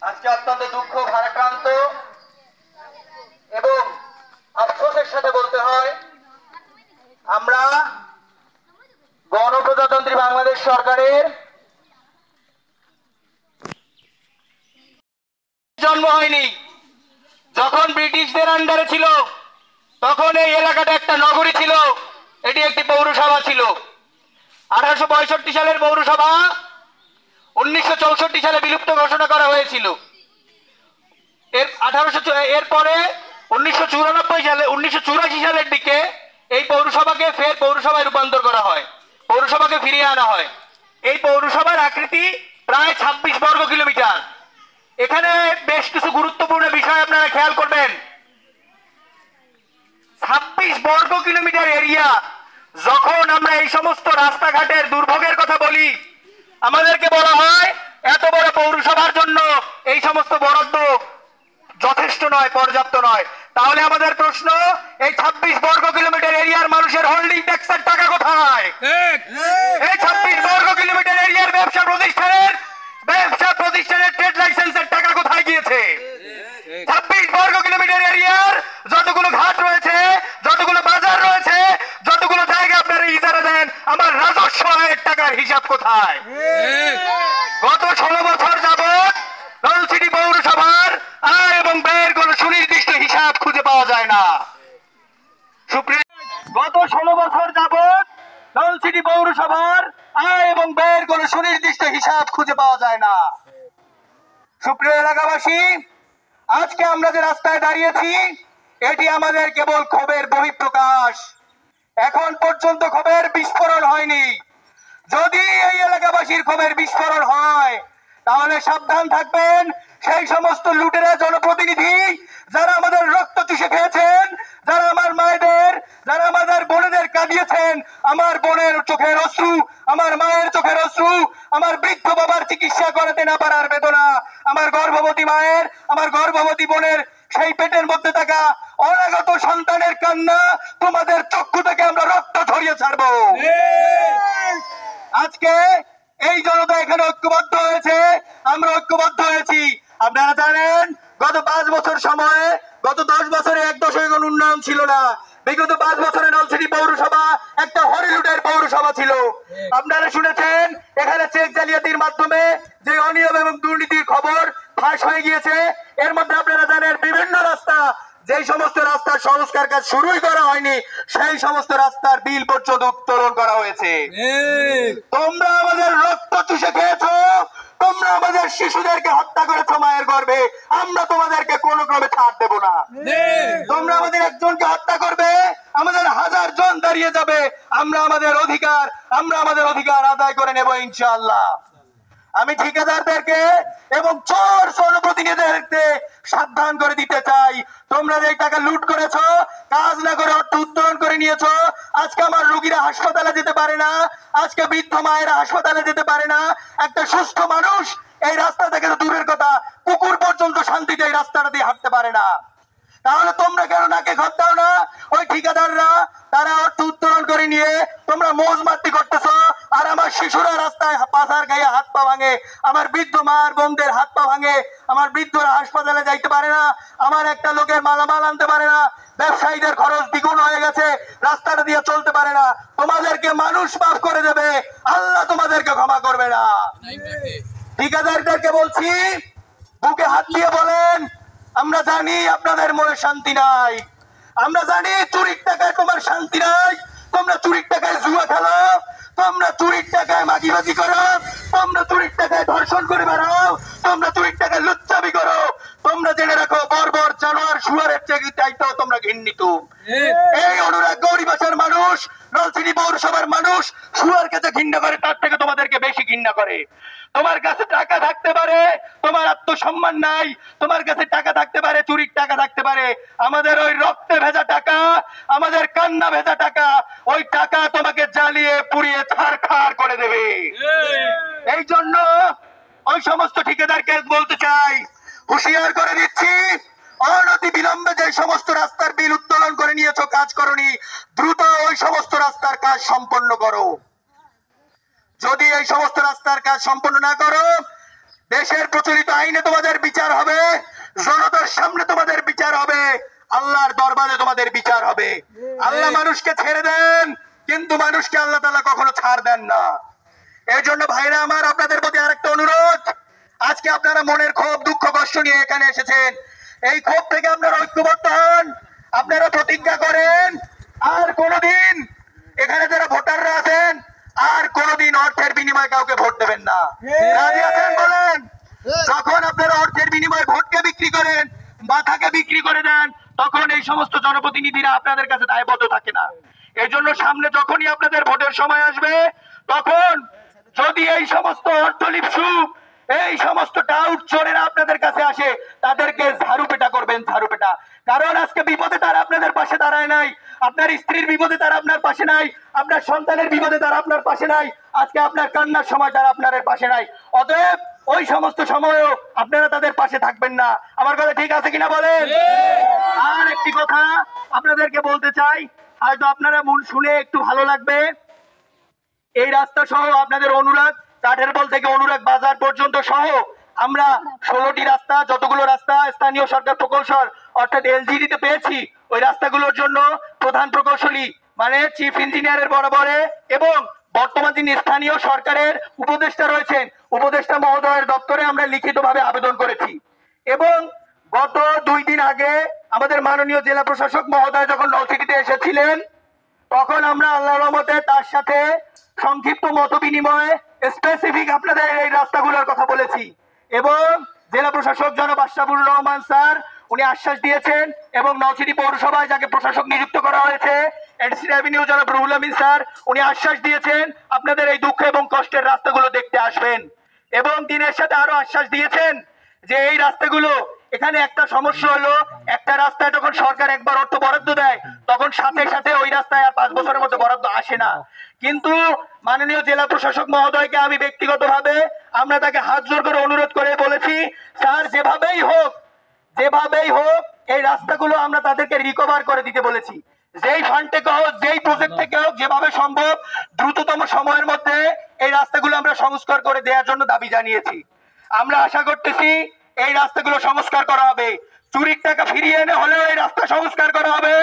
আজকে অত্যন্ত দুঃখ ভারাক্রান্ত এবং আফসোসের সাথে বলতে হয়, আমরা গণপ্রজাতন্ত্রী বাংলাদেশ সরকারের জন্ম হয়নি। যখন ব্রিটিশদের আন্ডারে ছিল তখন এই এলাকাটা একটা নগরী ছিল, এটি একটি পৌরসভা ছিল। 1865 সালের পৌরসভা 1964 সালে বিলুপ্ত ঘোষণা করা হয়েছিল। এরপরে 1984 সালের দিকে এই পৌরসভাকে ফের পৌরসভায় রূপান্তর করা হয়, পৌরসভাকে ফিরিয়ে আনা হয়। এই পৌরসভার আকৃতি প্রায় 26 বর্গ কিলোমিটার। এখানে বেশ কিছু গুরুত্বপূর্ণ বিষয় আপনারা খেয়াল করবেন। 26 বর্গ কিলোমিটার এরিয়া। যখন আমরা এই সমস্ত রাস্তাঘাটের দুর্ভোগের কথা বলি, আমাদেরকে বলা হয় এত বড় পৌরসভার জন্য এই সমস্ত বরাদ্দ যথেষ্ট নয়, পর্যাপ্ত নয়। তাহলে আমাদের প্রশ্ন, এই 26 বর্গ কিলোমিটার এরিয়ার মানুষের হোল্ডিং ট্যাক্সের টাকা কোথায়? এই 26 বর্গ কিলোমিটার এরিয়ার ব্যবসা প্রতিষ্ঠানের ট্রেড লাইসেন্সের টাকা কোথায় গিয়েছে? 26 বর্গ কিলোমিটার এরিয়ার যতগুলো ঘাট রয়েছে, যতগুলো বাজার রয়েছে, যতগুলো জায়গা আপনারা ইজারা দেন, আমার রাজস্ব আয়ের টাকার হিসাব কোথায়? গত 16 বছর যাবৎ নলছিটি পৌরসভার আয় এবং ব্যয়ের কোন সুনির্দিষ্ট হিসাব খুঁজে পাওয়া যায় না। গত 16 বছর যাবৎ নলছিটি পৌরসভার আয় এবং ব্যয়ের কোন সুনির্দিষ্ট হিসাব খুঁজে পাওয়া যায় না। সুপ্রিয় এলাকাবাসী, আজকে আমরা যে রাস্তায় দাঁড়িয়েছি এটি আমাদের কেবল ক্ষোভের বহিঃপ্রকাশ। এখন পর্যন্ত ক্ষোভের বিস্ফোরণ হয়নি। যদি এই এলাকাবাসীর ক্ষোভের বিস্ফোরণ হয় তাহলে সাবধান থাকবেন, সেই সমস্ত লুটেরা জনপ্রতিনিধি যারা আমাদের রক্ত চুষে খেয়েছেন, যারা আমার মায়েদের, যারা আমাদের বোনেদের কাঁদিয়েছেন, আমার বোনের চোখের অশ্রু, আমার মায়ের চোখের অশ্রু, আমার বৃদ্ধ বাবার চিকিৎসা করাতে না পারার বেদনা, আমার গর্ভবতী মায়ের, আমার গর্ভবতী বোনের সেই পেটের মধ্যে থাকা অনাগত সন্তানের কান্না, তোমাদের চক্ষু থেকে আমরা রক্ত ঝরিয়ে ছাড়বো। আজকে এই জনতা এখানে ঐক্যবদ্ধ হয়েছে, আমরা ঐক্যবদ্ধ হয়েছি। আপনারা জানেন গত 5 বছর সময়ে, গত 10 বছরে এক দশকের কোন উন্নয়ন ছিল না। বিগত 5 বছরে নলছিটি পৌরসভা একটা হরিলুটের পৌরসভা ছিল। আপনারা শুনেছেন এখানে চেক জালিয়াতির মাধ্যমে যে অনিয়ম এবং দুর্নীতির খবর ফাঁস হয়ে গিয়েছে। এর মধ্যে আপনারা জানেন বিভিন্ন রাস্তা, যেই সমস্ত রাস্তার সংস্কার কাজ শুরুই করা হয়নি সেই সমস্ত রাস্তার বিল পর্যন্ত উত্তোলন করা হয়েছে। তোমরা আমাদের রক্ত চুষে খেয়েছো, তোমরা আমাদের শিশুদেরকে হত্যা করেছো মায়ের গর্ভে, আমরা তোমাদেরকে কোনো ক্রমে ছাড় দেব না। তোমরা আমাদের একজনকে হত্যা করবে, আমাদের 1000 জন দাঁড়িয়ে যাবে, আমরা আমাদের অধিকার আদায় করে নেব ইনশাআল্লাহ। আমি ঠিকাদারদেরকে এবং চোর জনপ্রতিনিধিদেরকে সাবধান করে দিতে চাই, তোমরা যে টাকা লুট করেছো, কাজ না করে অর্থ উত্তোলন করে নিয়েছো, আজকে আমার রোগীরা হাসপাতালে যেতে পারে না, আজকে বৃদ্ধ মায়েরা হাসপাতালে যেতে পারে না, একটা সুস্থ মানুষ এই রাস্তা থেকে তো দূরের কথা, কুকুর পর্যন্ত শান্তিতে এই রাস্তাটা দিয়ে হাঁটতে পারে না। তাহলে তোমরা কেন নাকে ঘর দাও না? ওই ঠিকাদাররা তারা অর্থ উত্তোলন করে নিয়ে তোমরা মৌজ মারতি করতেছো, আর আমার শিশুরা রাস্তায় পাশার গায়ে হাত পা ভাঙে, আমার বৃদ্ধ মার বোনদের হাত পা ভাঙে, আমার বৃদ্ধরা হাসপাতালে যাইতে পারে না, আমার একটা লোকের মালামাল আনতে পারে না, ব্যবসায়ীদের খরচ দ্বিগুণ হয়ে গেছে, রাস্তাটা দিয়ে চলতে পারে না। তোমাদেরকে মানুষ মাফ করে দেবে, আল্লাহ তোমাদেরকে ক্ষমা করবে না। ঠিকাদারদেরকে বলছি, বুকে হাত দিয়ে বলেন, আমরা জানি আপনাদের মনে শান্তি নাই, আমরা জানি চুরির টাকায় তোমার শান্তি নাই, তোমরা চুরির টাকায় জুয়া খেলো, তোমরা চুরির টাকায় মাগিবাজি করো, তোমরা চুরির টাকায় ধর্ষণ করে বেড়াও, তোমরা চুরির টাকায় লুচ্চামি করো। তোমরা জেনে রাখো, বর্বর জানোয়ার শুয়ারের চাইতেও তোমরা ঘৃণিত। এই অনুরাগ গৌরীবাসার মানুষ, নলছিটি পৌরসভার মানুষ শুয়ারকে যে ঘৃণা করে তার থেকে তোমাদেরকে বেশি ঘৃণা করে। তোমার কাছে টাকা থাকতে পারে, তোমার আত্মসম্মান নাই, তোমার কাছে টাকা থাকতে পারে, চুরির টাকা থাকতে পারে, আমাদের ওই রক্তে ভেজা টাকা, আমাদের কান্না ভেজা টাকা, ওই টাকা তোমাকে জ্বালিয়ে পুড়িয়ে ছারখার করে দেবে। এই জন্য ওই সমস্ত ঠিকাদারকে বলতে চাই, হুঁশিয়ার করে দিচ্ছি, অনতি বিলম্বে যে সমস্ত রাস্তার বিল উত্তোলন করে নিয়েছো, কাজ করনি, দ্রুত ওই সমস্ত রাস্তার কাজ সম্পন্ন করো। যদি এই সমস্ত রাস্তার কাজ সম্পন্ন না করো, দেশের প্রচলিত আইনে তোমাদের বিচার হবে, জনতার সামনে তোমাদের বিচার হবে, আল্লাহর দরবারে তোমাদের বিচার হবে। আল্লাহ মানুষকে ছেড়ে দেন, কিন্তু মানুষকে আল্লাহ তাআলা কখনো ছাড় দেন না। এই জন্য ভাইরা আমার, আপনাদের প্রতি আরেকটা অনুরোধ, আজকে আপনারা মনের ক্ষোভ দুঃখ কষ্ট নিয়ে এখানে এসেছেন, এই ক্ষোভ থেকে আপনারা ঐক্যবদ্ধ হন, আপনারা প্রতিজ্ঞা করেন আর কোনোদিন এখানে যারা ভোটাররা আছেন আর কোনোদিন অর্থের বিনিময়ে কাউকে ভোট দেবেন না। রাজি আছেন বলেন? যখন আপনারা অর্থের বিনিময়ে ভোটকে বিক্রি করেন, মাথাকে বিক্রি করে দেন, তখন এই সমস্ত জনপ্রতিনিধিরা আপনাদের কাছে দায়বদ্ধ থাকে না। এই জন্য সামনে যখনই আপনাদের ভোটের সময় আসবে, তখন যদি এই সমস্ত অর্থলিপ্সু, এই সমস্ত টাউট চোরেরা আপনাদের কাছে আসে, তাদেরকে ঝাড়ু পেটা করবেন, ঝাড়ু পেটা। কারণ আজকে বিপদে তারা আপনাদের পাশে দাঁড়ায় নাই, আপনার স্ত্রীর বিপদে তারা আপনার পাশে নাই, আপনার সন্তানের বিপদে তারা আপনার পাশে নাই, আজকে আপনার কান্নার সময় তারা আপনার পাশে নাই। অতএব ওই সমস্ত সময়ও আপনারা তাদের পাশে থাকবেন না। আমার কথা ঠিক আছে কিনা বলেন? আর একটি কথা আপনাদেরকে বলতে চাই, হয়তো আপনারা মন শুনে একটু ভালো লাগবে। এই রাস্তা সহ আপনাদের অনুরাগ কাঠেরবল থেকে অনুরাগ বাজার পর্যন্ত সহ আমরা 16টি রাস্তা, যতগুলো রাস্তা স্থানীয় সরকার প্রকৌশল অর্থাৎ এলজিডি তে পেয়েছি, ওই রাস্তাগুলোর জন্য প্রধান প্রকৌশলী মানে চিফ ইঞ্জিনিয়ারের বরাবরে এবং বর্তমান যিনি স্থানীয় সরকারের উপদেষ্টা রয়েছেন, উপদেষ্টা মহোদয়ের দপ্তরে আমরা লিখিতভাবে আবেদন করেছি। এবং গত 2 দিন আগে আমাদের মাননীয় জেলা প্রশাসক মহোদয় যখন নলছিটিতে এসেছিলেন, তখন আমরা আল্লাহর রহমতে তার সাথে সংক্ষিপ্ত মত বিনিময়ে স্পেসিফিক আপনাদের এই রাস্তাগুলোর কথা বলেছি। এবং জেলা প্রশাসক জনাব আশরাফুর রহমান স্যার উনি আশ্বাস দিয়েছেন, এবং নলছিটি পৌরসভায় যাকে প্রশাসক নিযুক্ত করা হয়েছে এডিসি রেভিনিউ জনাব রুহুল আমিন স্যার, উনি আশ্বাস দিয়েছেন আপনাদের এই দুঃখ এবং কষ্টের রাস্তাগুলো দেখতে আসবেন। এবং দিনের সাথে আরো আশ্বাস দিয়েছেন যে এই রাস্তাগুলো, এখানে একটা সমস্যা হলো, একটা রাস্তায় যখন সরকার একবার অর্থ বরাদ্দ দেয়, তখন সাথে সাথে ওই রাস্তায় আর 5 বছরের মধ্যে বরাদ্দ আসে না। কিন্তু মাননীয় জেলা প্রশাসক মহোদয়কে আমি ব্যক্তিগতভাবে আমরা তাকে হাত জোর করে অনুরোধ করে বলেছি, স্যার যেভাবেই হোক এই রাস্তাগুলো আমরা তাদেরকে রিকভার করে দিতে বলেছি। যেই ফান্ড থেকে হোক, যেই প্রজেক্ট থেকে হোক, যেভাবে সম্ভব দ্রুততম সময়ের মধ্যে এই রাস্তাগুলো আমরা সংস্কার করে দেওয়ার জন্য দাবি জানিয়েছি। আমরা আশা করতেছি এই রাস্তাগুলো সংস্কার করা হবে, চুরির টাকা ফিরিয়ে এনে হলেও এই রাস্তা সংস্কার করা হবে,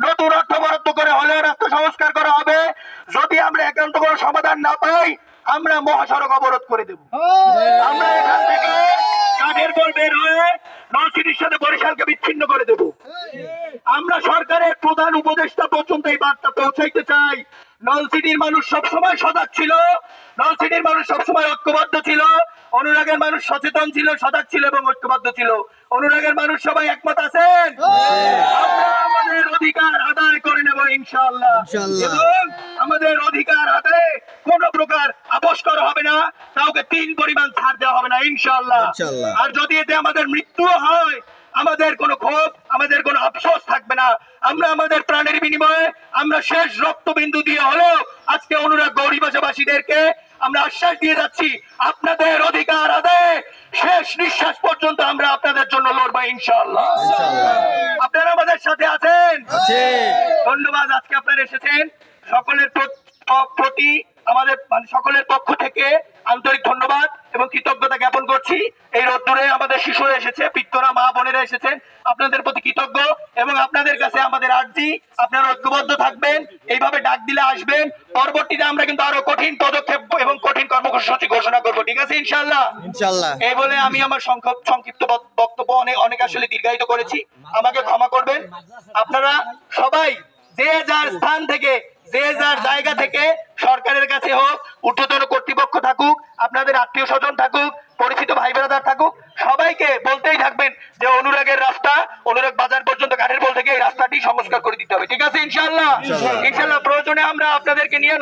নতুন অর্থ বরাদ্দ করে হলেও রাস্তা সংস্কার করা হবে। যদি আমরা একান্ত কোনো সমাধান না পাই, আমরা মহাসড়ক অবরোধ করে দেব। আমরা এখান থেকে কাঠেরবল বের হয়ে নলছিটির সাথে বরিশালকে বিচ্ছিন্ন করে দেব। আমরা সরকারের প্রধান উপদেষ্টা পর্যন্ত এই বার্তা পৌঁছাইতে চাই। নলছিটির মানুষ সবসময় সজাগ ছিল, নলছিটির মানুষ সবসময় ঐক্যবদ্ধ ছিল, অনুরাগের মানুষ সচেতন ছিল, সজাগ ছিল এবং ঐক্যবদ্ধ ছিল। অনুরাগের মানুষ সবাই একমত আছেন? আমরা আমাদের অধিকার আদায় করে নেব ইনশাআল্লাহ, এবং আমাদের অধিকার আদায়ে কোন প্রকার আপোষ করা হবে না, কাউকে 3 পরিমাণ ছাড় দেওয়া হবে না ইনশাআল্লাহ। আর যদি এতে আমাদের মৃত্যু হয়, আমাদের কোনো ক্ষোভ, আমাদের কোনো আফসোস থাকবে না। আমরা আমাদের প্রাণের বিনিময়ে আমরা শেষ রক্তবিন্দু দিয়ে হলেও আজকে অনুরাগ গৌরীবাসীদেরকে আমরা আশ্বাস দিয়ে যাচ্ছি, আপনাদের অধিকার আদায়ে শেষ নিঃশ্বাস পর্যন্ত আমরা আপনাদের জন্য লড়বো ইনশাআল্লাহ। আপনারা আমাদের সাথে আছেন? ধন্যবাদ। আজকে আপনারা এসেছেন, সকলের প্রতি আমাদের সকলের পক্ষ থেকে আন্তরিক ধন্যবাদ এবং কৃতজ্ঞতা জ্ঞাপন করছি। এই রোদ্দুরে আমাদের শিশুরা এসেছে, পিতরা মা বোনেরা এসেছেন, আপনাদের প্রতি কৃতজ্ঞ এবং আপনাদের কাছে আমাদের আর্জি, আপনারা ঐক্যবদ্ধ থাকবেন, এইভাবে ডাক দিলে আসবেন। পরবর্তীতে আমরা কিন্তু আরো কঠিন পদক্ষেপ এবং কঠিন কর্মসূচি ঘোষণা করবো, ঠিক আছে ইনশাআল্লাহ? এই বলে আমি আমার সংক্ষিপ্ত বক্তব্য অনেক আসলে দীর্ঘায়িত করেছি, আমাকে ক্ষমা করবেন। আপনারা সবাই যে যার স্থান থেকে, যে যার জায়গা থেকে, সরকারের কাছে হোক, ঊর্ধ্বতন কর্তৃপক্ষ থাকুক, আপনাদের আত্মীয় স্বজন থাকুক, পরিচিত ভাই ব্রাদার থাকুক, সবাইকে বলতেই থাকবেন যে অনুরাগের রাস্তা, অনুরাগ বাজার পর্যন্ত কাঠেরবল থেকে এই রাস্তাটি সংস্কার করে দিতে হবে, ঠিক আছে ইনশাআল্লাহ? ইনশাআল্লাহ প্রয়োজনে আমরা আপনাদেরকে নিয়ে